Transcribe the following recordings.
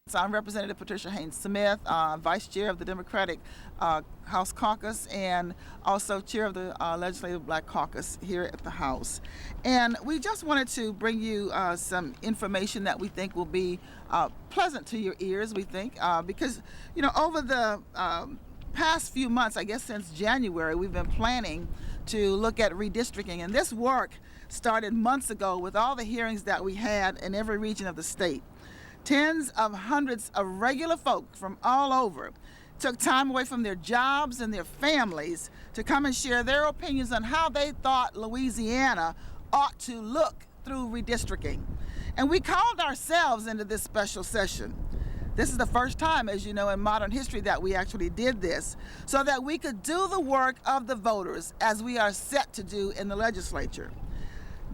So I'm Representative Patricia Haynes Smith, Vice Chair of the Democratic House Caucus and also Chair of the Legislative Black Caucus here at the House. And we just wanted to bring you some information that we think will be pleasant to your ears, we think, because, you know, over the past few months, I guess since January, we've been planning to look at redistricting. And this work started months ago with all the hearings that we had in every region of the state. Tens of hundreds of regular folk from all over took time away from their jobs and their families to come and share their opinions on how they thought Louisiana ought to look through redistricting. And we called ourselves into this special session. This is the first time, as you know, in modern history that we actually did this, so that we could do the work of the voters as we are set to do in the legislature.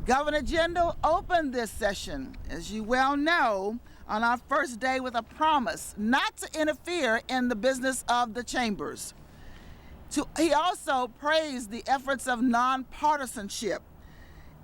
Governor Jindal opened this session, as you well know, on our first day with a promise not to interfere in the business of the chambers. He also praised the efforts of nonpartisanship.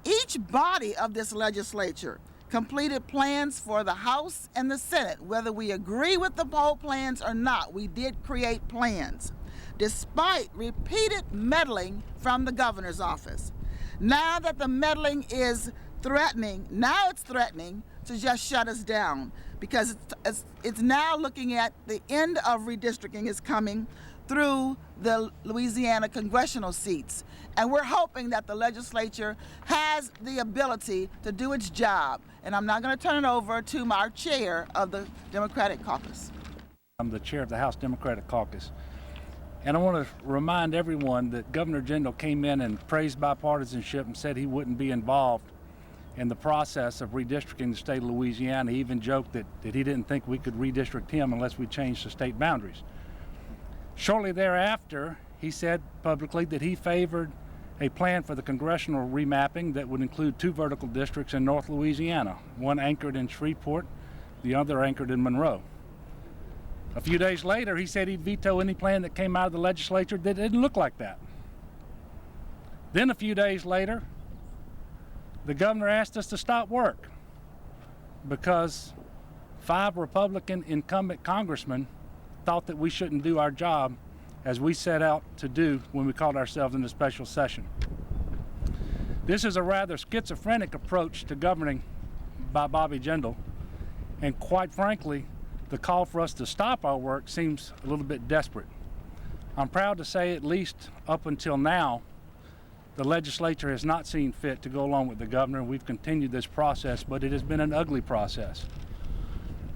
Each body of this legislature completed plans for the House and the Senate. Whether we agree with the poll plans or not, we did create plans, despite repeated meddling from the governor's office. Now that the meddling is threatening, it's threatening to just shut us down, because it's now looking at the end of redistricting is coming through the Louisiana congressional seats. And we're hoping that the legislature has the ability to do its job. And I'm now going to turn it over to our chair of the Democratic Caucus. I'm the chair of the House Democratic Caucus. And I want to remind everyone that Governor Jindal came in and praised bipartisanship and said he wouldn't be involved in the process of redistricting the state of Louisiana. He even joked that he didn't think we could redistrict him unless we changed the state boundaries. Shortly thereafter, he said publicly that he favored a plan for the congressional remapping that would include 2 vertical districts in North Louisiana, one anchored in Shreveport, the other anchored in Monroe. A few days later, he said he'd veto any plan that came out of the legislature that didn't look like that. Then a few days later, the governor asked us to stop work because 5 Republican incumbent congressmen thought that we shouldn't do our job as we set out to do when we called ourselves into special session. This is a rather schizophrenic approach to governing by Bobby Jindal, and quite frankly, the call for us to stop our work seems a little bit desperate. I'm proud to say, at least up until now, the legislature has not seen fit to go along with the governor. We've continued this process, but it has been an ugly process.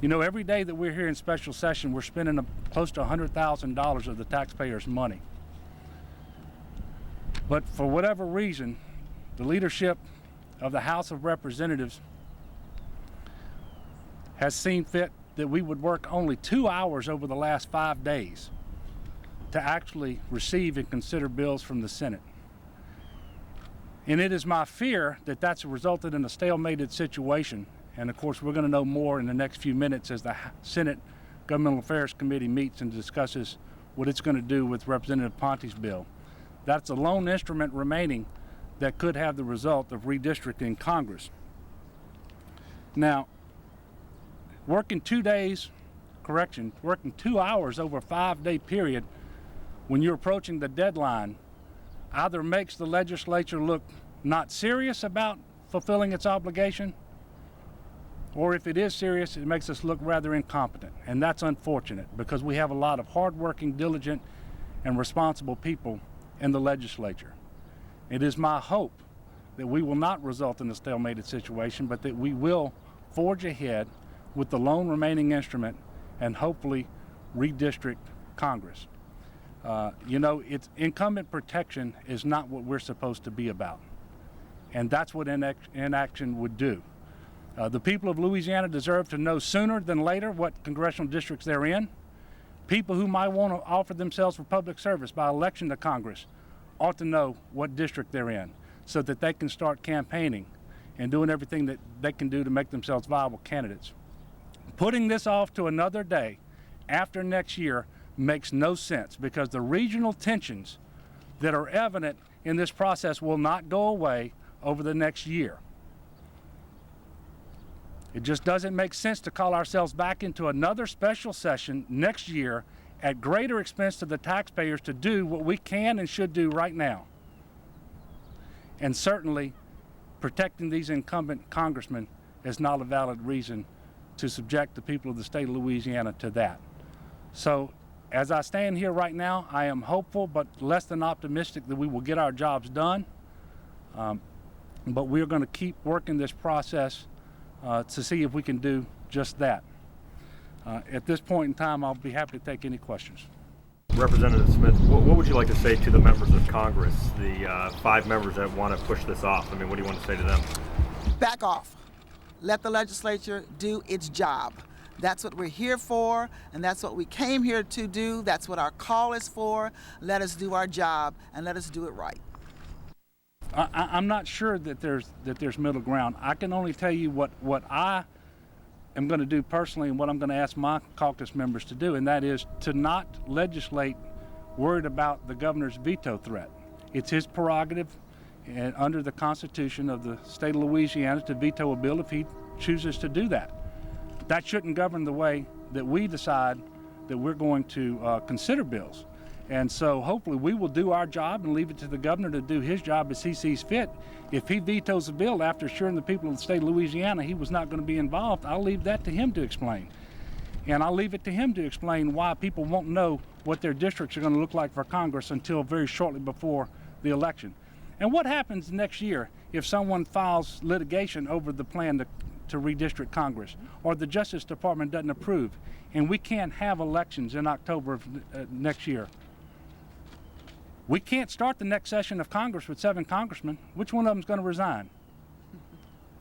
You know, every day that we're here in special session, we're spending close to $100,000 of the taxpayers' money. But for whatever reason, the leadership of the House of Representatives has seen fit that we would work only 2 hours over the last 5 days to actually receive and consider bills from the Senate. And it is my fear that that's resulted in a stalemated situation. And of course, we're going to know more in the next few minutes as the Senate Governmental Affairs Committee meets and discusses what it's going to do with Representative Ponte's bill. That's the lone instrument remaining that could have the result of redistricting Congress. Now, working 2 hours over a 5-day period when you're approaching the deadline either makes the legislature look not serious about fulfilling its obligation, or if it is serious, it makes us look rather incompetent. And that's unfortunate because we have a lot of hardworking, diligent, and responsible people in the legislature. It is my hope that we will not result in a stalemated situation, but that we will forge ahead with the lone remaining instrument and hopefully redistrict Congress. You know, it's incumbent protection is not what we're supposed to be about. And that's what inaction would do. The people of Louisiana deserve to know sooner than later what congressional districts they're in. People who might want to offer themselves for public service by election to Congress ought to know what district they're in so that they can start campaigning and doing everything that they can do to make themselves viable candidates. Putting this off to another day after next year makes no sense because the regional tensions that are evident in this process will not go away over the next year. It just doesn't make sense to call ourselves back into another special session next year at greater expense to the taxpayers to do what we can and should do right now. And certainly, protecting these incumbent congressmen is not a valid reason to subject the people of the state of Louisiana to that. So, as I stand here right now, I am hopeful but less than optimistic that we will get our jobs done. But we're going to keep working this process to see if we can do just that. At this point in time, I'll be happy to take any questions. Representative Smith, what would you like to say to the members of Congress, the 5 members that want to push this off? I mean, what do you want to say to them? Back off. Let the legislature do its job. That's what we're here for, and that's what we came here to do. That's what our call is for. Let us do our job, and let us do it right. I'm not sure that there's middle ground. I can only tell you what I am going to do personally and what I'm going to ask my caucus members to do, and that is to not legislate worried about the governor's veto threat. It's his prerogative and under the Constitution of the state of Louisiana to veto a bill if he chooses to do that. That shouldn't govern the way that we decide that we're going to consider bills. And so hopefully we will do our job and leave it to the governor to do his job as he sees fit. If he vetoes a bill after assuring the people of the state of Louisiana he was not going to be involved, I'll leave that to him to explain. And I'll leave it to him to explain why people won't know what their districts are going to look like for Congress until very shortly before the election. And what happens next year if someone files litigation over the plan to redistrict Congress, or the Justice Department doesn't approve, and we can't have elections in October of next year? We can't start the next session of Congress with 7 congressmen. Which one of them is going to resign?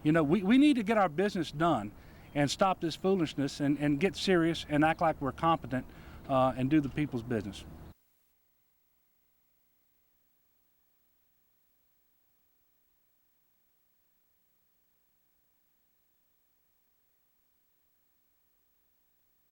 You know, we need to get our business done and stop this foolishness and get serious and act like we're competent and do the people's business.